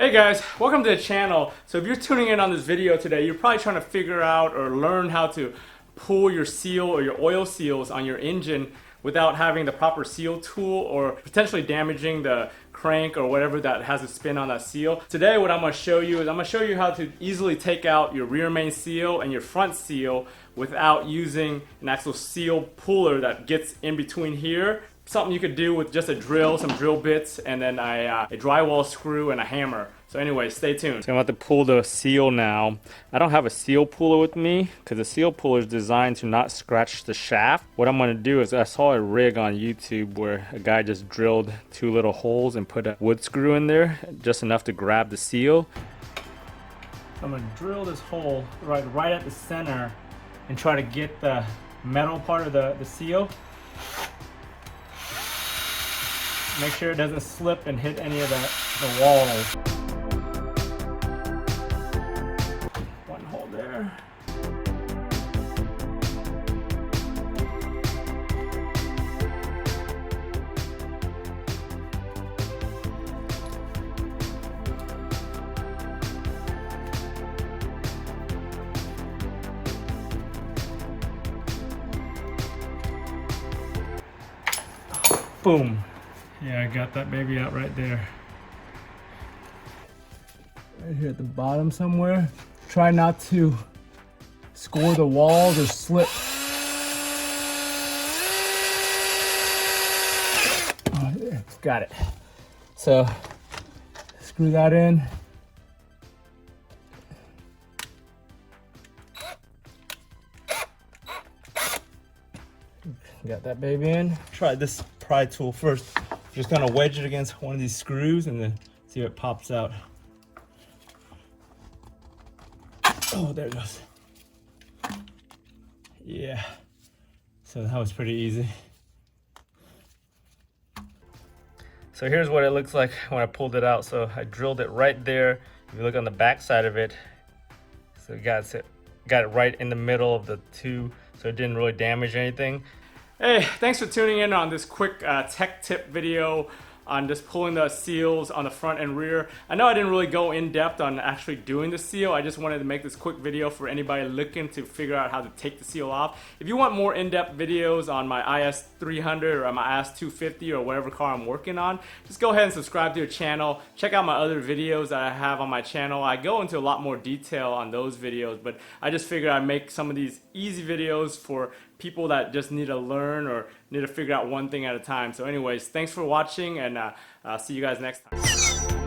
Hey guys, welcome to the channel. So if you're tuning in on this video today, you're probably trying to figure out or learn how to pull your seal or your oil seals on your engine without having the proper seal tool or potentially damaging the crank or whatever that has a spin on that seal. Today what I'm going to show you is I'm going to show you how to easily take out your rear main seal and your front seal without using an actual seal puller that gets in between here. Something you could do with just a drill, some drill bits, and then a drywall screw and a hammer. So anyway, stay tuned. So I'm about to pull the seal now. I don't have a seal puller with me because the seal puller is designed to not scratch the shaft. What I'm going to do is I saw a rig on YouTube where a guy just drilled 2 little holes and put a wood screw in there, just enough to grab the seal. I'm going to drill this hole right at the center and try to get the metal part of the seal. Make sure it doesn't slip and hit any of the walls. One hole there. Boom. Yeah, I got that baby out right there. Right here at the bottom somewhere. Try not to score the walls or slip. Oh, there, got it. So, screw that in. Got that baby in. Try this pry tool first. Just kind of wedge it against one of these screws and then see if it pops out. Oh, there it goes. Yeah. So that was pretty easy. So here's what it looks like when I pulled it out. So I drilled it right there. If you look on the back side of it, so it got it right in the middle of the two, so it didn't really damage anything. Hey, thanks for tuning in on this quick tech tip video on just pulling the seals on the front and rear. I know I didn't really go in depth on actually doing the seal. I just wanted to make this quick video for anybody looking to figure out how to take the seal off. If you want more in-depth videos on my IS300 or my IS250 or whatever car I'm working on, just go ahead and subscribe to your channel. Check out my other videos that I have on my channel. I go into a lot more detail on those videos, but I just figured I'd make some of these easy videos for people that just need to learn or need to figure out one thing at a time. So anyways, thanks for watching, and see you guys next time.